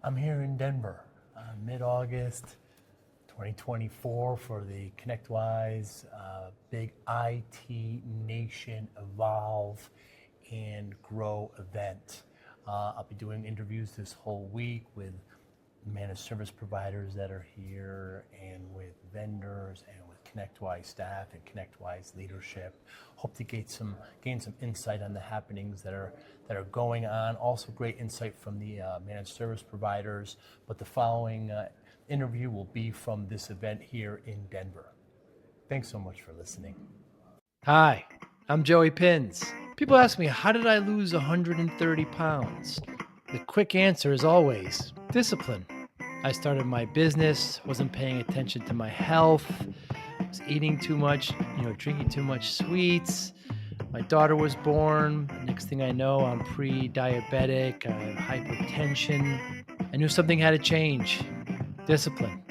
I'm here in Denver, mid-August 2024 for the ConnectWise Big IT Nation Evolve and Grow event. I'll be doing interviews this whole week with managed service providers that are here and with vendors and with ConnectWise staff and ConnectWise leadership. Hope to gain some insight on the happenings that are going on. Also great insight from the managed service providers, but the following interview will be from this event here in Denver. Thanks so much for listening. Hi, I'm Joey Pinz. People ask me, how did I lose 130 pounds? The quick answer is always discipline. I started my business, wasn't paying attention to my health, was eating too much, drinking too much sweets. My daughter was born. Next thing I know, I'm pre-diabetic, I have hypertension. I knew something had to change. Discipline.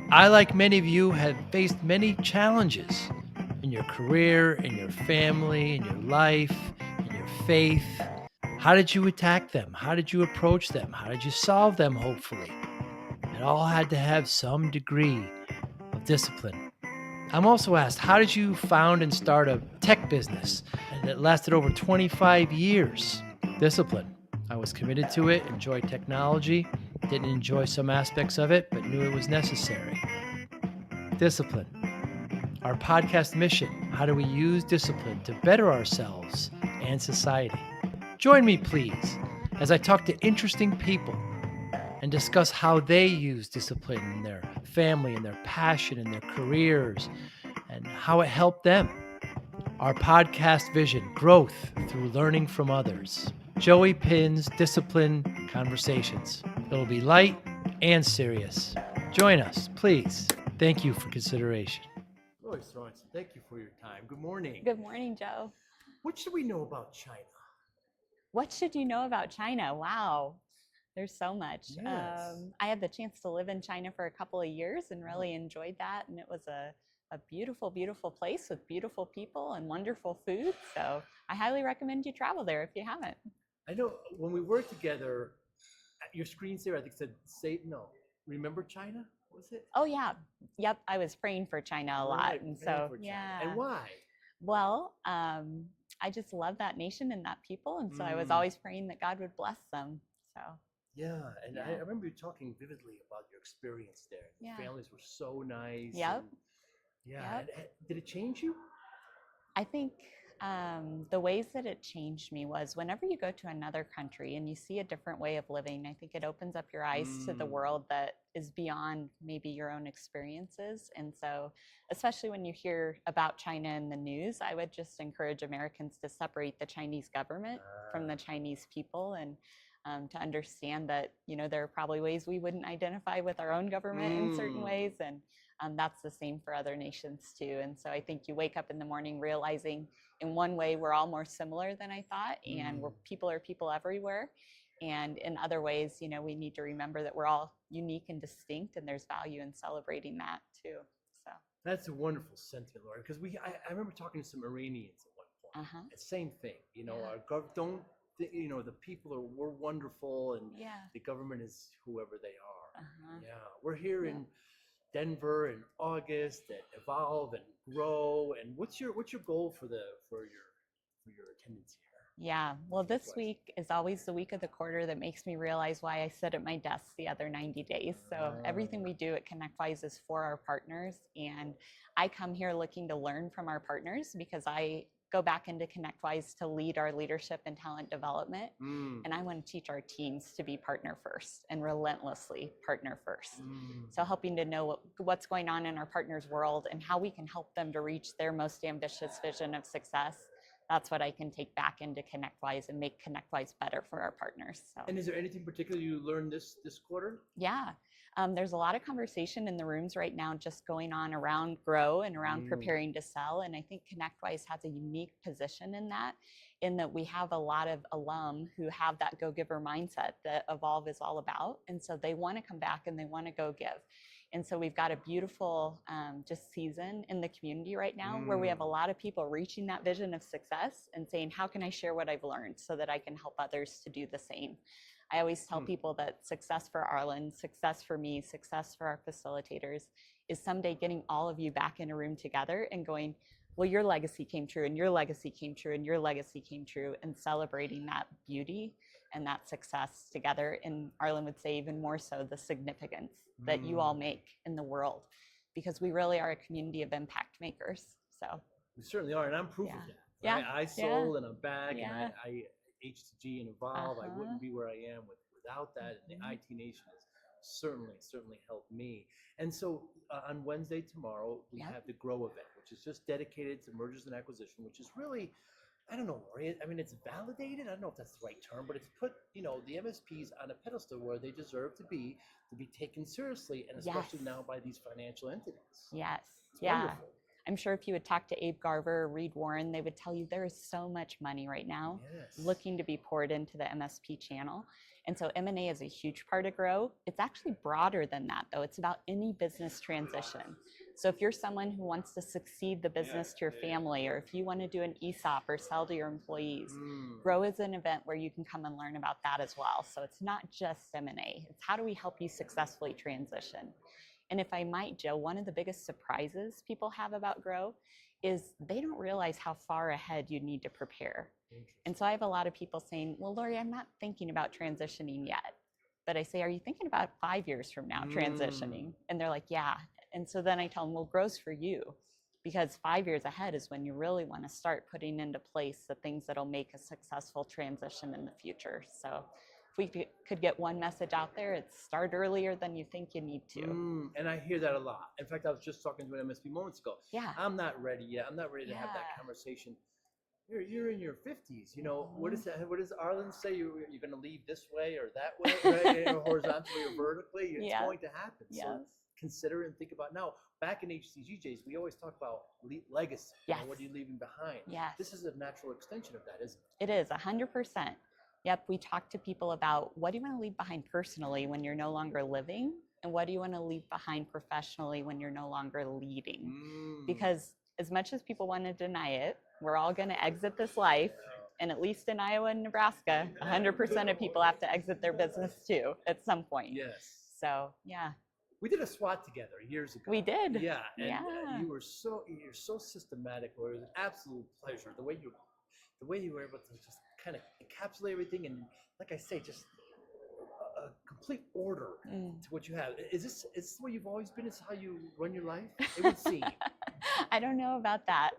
I, like many of you, have faced many challenges in your career, in your family, in your life, in your faith. How did you attack them? How did you approach them? How did you solve them, hopefully? It all had to have some degree of discipline. I'm also asked, how did you found and start a tech business that lasted over 25 years? Discipline. I was committed to it, enjoyed technology, didn't enjoy some aspects of it, but knew it was necessary. Discipline. Our podcast mission, how do we use discipline to better ourselves and society? Join me, please, as I talk to interesting people and discuss how they use discipline in their family and their passion and their careers and how it helped them. Our podcast vision, growth through learning from others. Joey Pinz Discipline Conversations. It'll be light and serious. Join us, please. Thank you for consideration. Laurie Sorensen, thank you for your time. Good morning. Good morning, Joe. What should we know about China? What should you know about China? Wow, there's so much. Yes. I had the chance to live in China for a couple of years and really enjoyed that. And it was a beautiful, beautiful place with beautiful people and wonderful food. So I highly recommend you travel there if you haven't. I know when we worked together, your screensaver, I think said, remember China? Was it? Oh, yeah. Yep. I was praying for China a lot. Right, And praying so, for China. yeah. And why? Well, I just love that nation and that people. And so I was always praying that God would bless them. So. Yeah, and Yeah. I remember you talking vividly about your experience there. The Yeah. families were so nice. Yep. Yeah. Yep. And did it change you? I think the ways that it changed me was whenever you go to another country and you see a different way of living, I think it opens up your eyes to the world that is beyond maybe your own experiences. And so, especially when you hear about China in the news, I would just encourage Americans to separate the Chinese government from the Chinese people and to understand that, there are probably ways we wouldn't identify with our own government in certain ways. And that's the same for other nations too. And so I think you wake up in the morning realizing in one way we're all more similar than I thought, and people are people everywhere. And in other ways, we need to remember that we're all unique and distinct, and there's value in celebrating that too. So That's a wonderful sentiment, Laurie, because I remember talking to some Iranians at one point. The same thing, the people we're wonderful, and the government is whoever they are. Yeah, we're here in Denver in August and evolve and grow. And what's your goal for your attendance here? Yeah, well, this week is always the week of the quarter that makes me realize why I sit at my desk the other 90 days. So everything we do at ConnectWise is for our partners. And I come here looking to learn from our partners because I go back into ConnectWise to lead our leadership and talent development. And I want to teach our teams to be partner first and relentlessly partner first. So helping to know what's going on in our partners' world and how we can help them to reach their most ambitious vision of success. That's what I can take back into ConnectWise and make ConnectWise better for our partners. So. And is there anything particular you learned this quarter? Yeah. There's a lot of conversation in the rooms right now just going on around grow and around preparing to sell. And I think ConnectWise has a unique position in that we have a lot of alum who have that go-giver mindset that Evolve is all about. And so they want to come back and they want to go give. And so we've got a beautiful just season in the community right now where we have a lot of people reaching that vision of success and saying, how can I share what I've learned so that I can help others to do the same? I always tell people that success for Arlen, success for me, success for our facilitators is someday getting all of you back in a room together and going, well, your legacy came true and your legacy came true and your legacy came true, and celebrating that beauty and that success together. And Arlen would say even more so the significance that you all make in the world, because we really are a community of impact makers. So we certainly are, and I'm proof of that. Yeah. Right? I sold and I'm back, Yeah. and I HTG and Evolve. I wouldn't be where I am without that, and the IT Nation has certainly helped me. And so on Wednesday tomorrow, we have the Grow event, which is just dedicated to mergers and acquisition, which is really, I don't know, Laurie, I mean, it's validated. I don't know if that's the right term, but it's put, you know, the MSPs on a pedestal where they deserve to be taken seriously, and especially now by these financial entities. Yes. It's wonderful. I'm sure if you would talk to Abe Garver or Reed Warren, they would tell you there is so much money right now looking to be poured into the MSP channel. And so M&A is a huge part of Grow. It's actually broader than that, though. It's about any business transition. So if you're someone who wants to succeed the business to your family, or if you want to do an ESOP or sell to your employees, Grow is an event where you can come and learn about that as well. So it's not just M&A. It's how do we help you successfully transition? And if I might, Joe, one of the biggest surprises people have about Grow is they don't realize how far ahead you need to prepare. And so I have a lot of people saying, well, Laurie, I'm not thinking about transitioning yet. But I say, are you thinking about 5 years from now transitioning? And they're like, yeah. And so then I tell them, well, Grow's for you, because 5 years ahead is when you really want to start putting into place the things that'll make a successful transition in the future. So if we could get one message out there, it's start earlier than you think you need to. And I hear that a lot. In fact, I was just talking to an MSP moments ago. Yeah. I'm not ready yet. I'm not ready to have that conversation. You're in your 50s. You know, what does Arlen say? You're going to lead this way or that way, right? Horizontally or vertically? It's going to happen. So consider and think about now. Back in HCGJs, we always talk about legacy. Yes. You know, what are you leaving behind? Yes. This is a natural extension of that, isn't it? It is 100%. Yep. We talk to people about what do you want to leave behind personally when you're no longer living, and what do you want to leave behind professionally when you're no longer leading? Because as much as people want to deny it, we're all going to exit this life. And at least in Iowa and Nebraska, 100% of people have to exit their business too at some point. Yes. So, yeah. We did a SWAT together years ago. We did. Yeah. And you're so systematic, Laurie. It was an absolute pleasure. The way you were able to just kind of encapsulate everything, and like I say, just a complete order to what you have. Is this the way you've always been? Is how you run your life? It would seem. I don't know about that,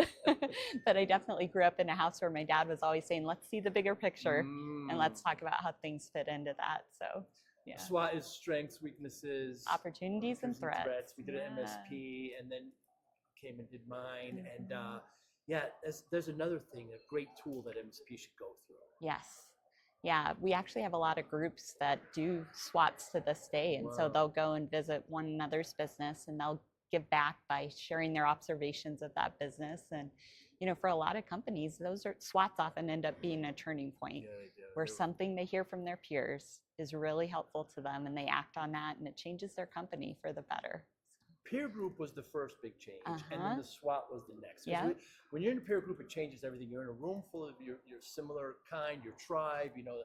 but I definitely grew up in a house where my dad was always saying, let's see the bigger picture and let's talk about how things fit into that. So, yeah. SWOT is strengths, weaknesses, opportunities and threats. We did an MSP, and then came and did mine. And there's another thing, a great tool that MSP should go through. Yes. Yeah, we actually have a lot of groups that do SWATs to this day. And so they'll go and visit one another's business, and they'll give back by sharing their observations of that business. And, you know, for a lot of companies, those SWATs often end up being a turning point where something they hear from their peers is really helpful to them, and they act on that, and it changes their company for the better. Peer group was the first big change, and then the SWAT was the next. When you're in a peer group, it changes everything. You're in a room full of your similar kind, your tribe. You know,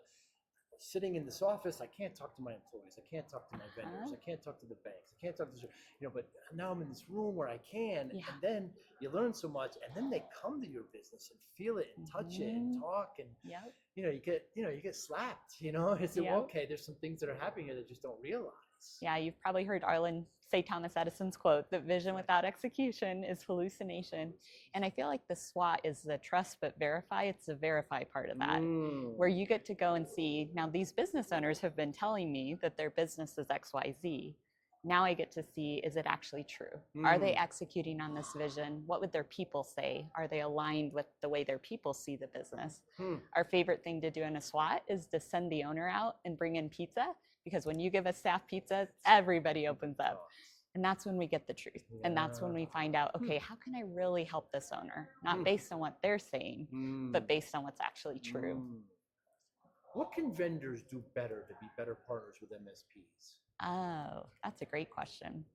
sitting in this office, I can't talk to my employees. I can't talk to my vendors. I can't talk to the banks. I can't talk to but now I'm in this room where I can, and then you learn so much, and then they come to your business and feel it and touch it and talk, and you get slapped. You know, it's okay. There's some things that are happening here that just don't realize. Yeah, you've probably heard Arlen say Thomas Edison's quote that vision without execution is hallucination. And I feel like the SWOT is the trust but verify. It's the verify part of that, where you get to go and see, now these business owners have been telling me that their business is XYZ. Now I get to see, is it actually true? Are they executing on this vision? What would their people say? Are they aligned with the way their people see the business? Our favorite thing to do in a SWAT is to send the owner out and bring in pizza, because when you give a staff pizza, everybody opens up. And that's when we get the truth. And that's when we find out, okay, how can I really help this owner? Not based on what they're saying, but based on what's actually true. What can vendors do better to be better partners with MSPs? Oh, that's a great question.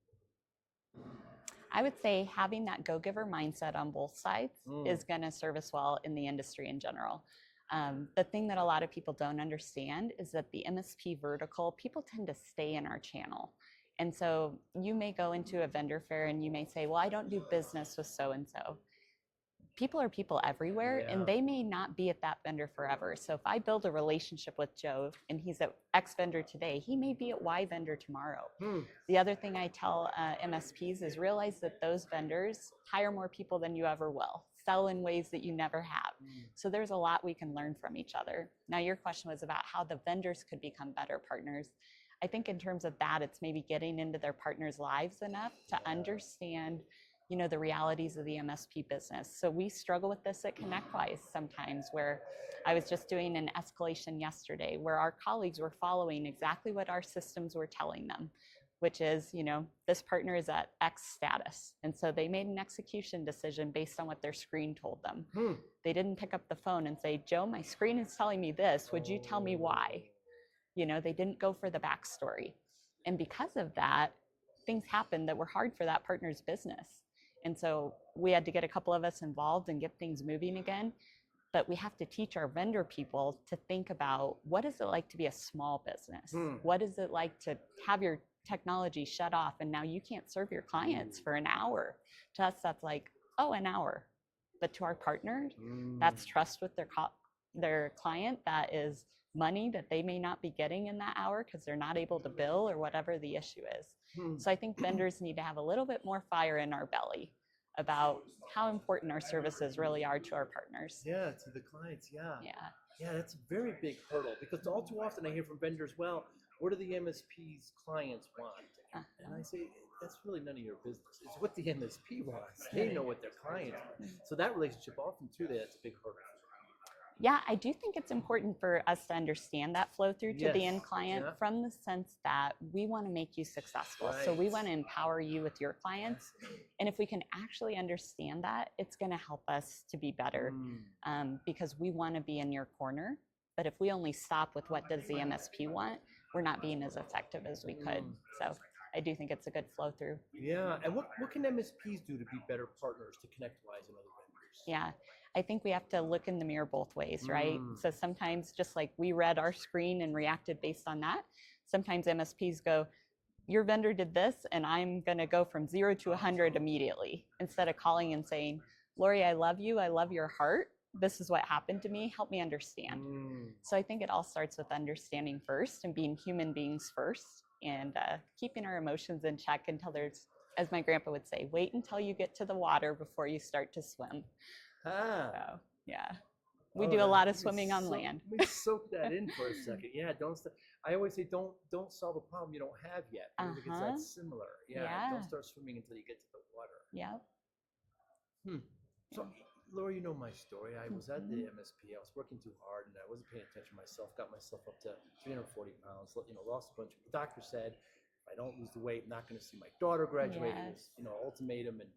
I would say having that go-giver mindset on both sides is going to serve us well in the industry in general. The thing that a lot of people don't understand is that the MSP vertical, people tend to stay in our channel. And so you may go into a vendor fair and you may say, well, I don't do business with so-and-so. People are people everywhere, and they may not be at that vendor forever. So if I build a relationship with Joe and he's at X vendor today, he may be at Y vendor tomorrow. The other thing I tell MSPs is realize that those vendors hire more people than you ever will, sell in ways that you never have. So there's a lot we can learn from each other. Now, your question was about how the vendors could become better partners. I think in terms of that, it's maybe getting into their partners' lives enough to understand the realities of the MSP business. So we struggle with this at ConnectWise sometimes, where I was just doing an escalation yesterday where our colleagues were following exactly what our systems were telling them, which is, this partner is at X status. And so they made an execution decision based on what their screen told them. They didn't pick up the phone and say, Joe, my screen is telling me this. Would you tell me why? They didn't go for the backstory. And because of that, things happened that were hard for that partner's business. And so we had to get a couple of us involved and get things moving again. But we have to teach our vendor people to think about, what is it like to be a small business? What is it like to have your technology shut off and now you can't serve your clients for an hour? To us, that's like, oh, an hour. But to our partners, that's trust with their client. That is money that they may not be getting in that hour because they're not able to bill or whatever the issue is. So I think vendors need to have a little bit more fire in our belly about how important our services really are to our partners. Yeah, to the clients, yeah, that's a very big hurdle, because all too often I hear from vendors, well, what do the MSP's clients want? And I say, that's really none of your business. It's what the MSP wants. They know what their clients want. So that relationship, often too, that's a big hurdle. Yeah, I do think it's important for us to understand that flow through to the end client, from the sense that we want to make you successful. So we want to empower you with your clients. And if we can actually understand that, it's going to help us to be better, because we want to be in your corner. But if we only stop with what does the MSP want, we're not being as effective as we could. So I do think it's a good flow through. Yeah, and what can MSPs do to be better partners to ConnectWise and other vendors? Yeah, I think we have to look in the mirror both ways, right? So sometimes, just like we read our screen and reacted based on that, sometimes MSPs go, your vendor did this, and I'm going to go from 0 to 100 immediately, instead of calling and saying, Laurie, I love you. I love your heart. This is what happened to me. Help me understand. So I think it all starts with understanding first and being human beings first, and keeping our emotions in check until there's, as my grandpa would say, wait until you get to the water before you start to swim. So, yeah. We do a lot of swimming on land. Let me soak that in for a second. Yeah, I always say don't solve a problem you don't have yet, because that's similar. Yeah, don't start swimming until you get to the water. Yep. So, Laurie, you know my story. I was at the MSP. I was working too hard, and I wasn't paying attention to myself. Got myself up to 340 pounds. Lost a bunch. The doctor said, if I don't lose the weight, I'm not going to see my daughter graduate. It was, ultimatum, and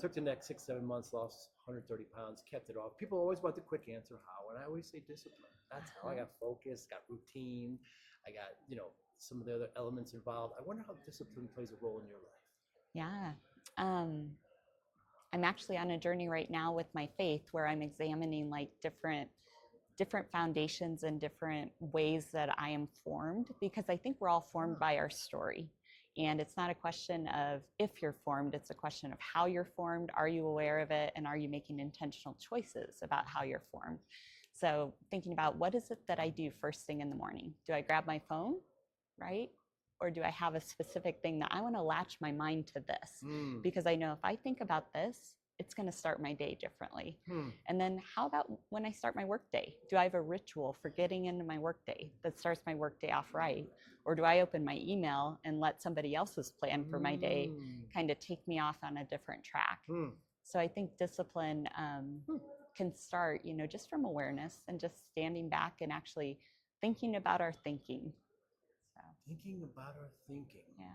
took the next 6-7 months, lost 130 pounds, kept it off. People always want the quick answer, how, and I always say discipline. That's how. I got focus, got routine, I got some of the other elements involved. I wonder how discipline plays a role in your life. Yeah. I'm actually on a journey right now with my faith, where I'm examining like different foundations and different ways that I am formed, because I think we're all formed by our story. And it's not a question of if you're formed, it's a question of how you're formed. Are you aware of it? And are you making intentional choices about how you're formed? So thinking about, what is it that I do first thing in the morning? Do I grab my phone, right? Or do I have a specific thing that I want to latch my mind to this? Because I know if I think about this, it's going to start my day differently. And then how about when I start my workday? Do I have a ritual for getting into my workday that starts my workday off right? Or do I open my email and let somebody else's plan for my day kind of take me off on a different track? So I think discipline can start, just from awareness and just standing back and actually thinking about our thinking. Thinking about our thinking. Yeah.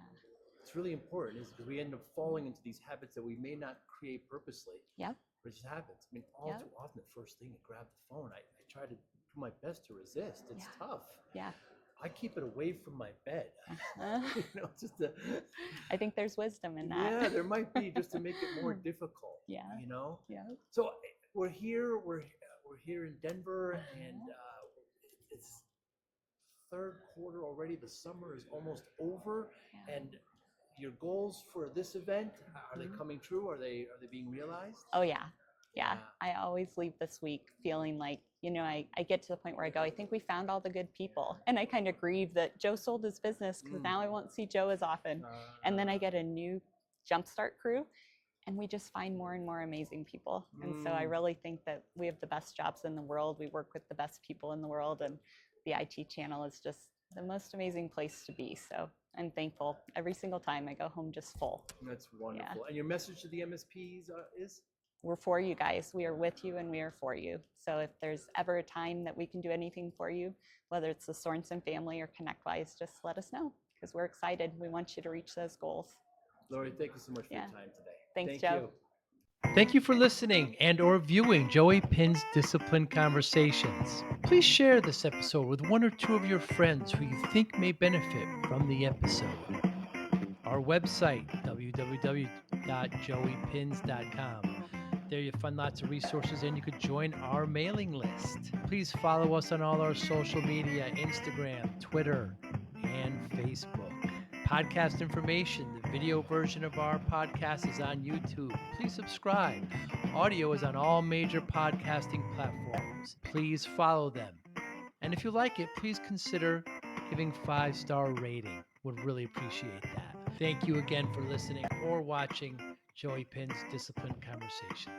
It's really important, because we end up falling into these habits that we may not create purposely. Yep. But it's habits. I mean, all too often, the first thing, to grab the phone. I try to do my best to resist. It's tough. Yeah. I keep it away from my bed. Uh, Just to, I think there's wisdom in that. yeah, there might be, just to make it more difficult. Yeah. Yeah. So we're here. We're here in Denver, and it's third quarter already. The summer is almost over, Yeah. and your goals for this event, are they coming true? Are they being realized? Oh yeah. I always leave this week feeling like, I get to the point where I go, I think we found all the good people. And I kind of grieve that Joe sold his business because now I won't see Joe as often. And then I get a new jumpstart crew, and we just find more and more amazing people. And so I really think that we have the best jobs in the world. We work with the best people in the world, and the IT channel is just the most amazing place to be. So I'm thankful every single time I go home just full. That's wonderful. And your message to the MSPs is? We're for you guys. We are with you and we are for you. So if there's ever a time that we can do anything for you, whether it's the Sorensen family or ConnectWise, just let us know, because we're excited. We want you to reach those goals. Laurie, thank you so much for your time today. Thanks, Joe. Thank you for listening and or viewing Joey Pinz Discipline Conversations. Please share this episode with one or two of your friends who you think may benefit from the episode. Our website, www.joeypins.com. There you'll find lots of resources, and you could join our mailing list. Please follow us on all our social media, Instagram, Twitter, and Facebook. Podcast information, the video version of our podcast is on YouTube. Please subscribe. Audio is on all major podcasting platforms. Please follow them. And if you like it, please consider giving 5-star rating. Would really appreciate that. Thank you again for listening or watching Joey Pinz Discipline Conversations.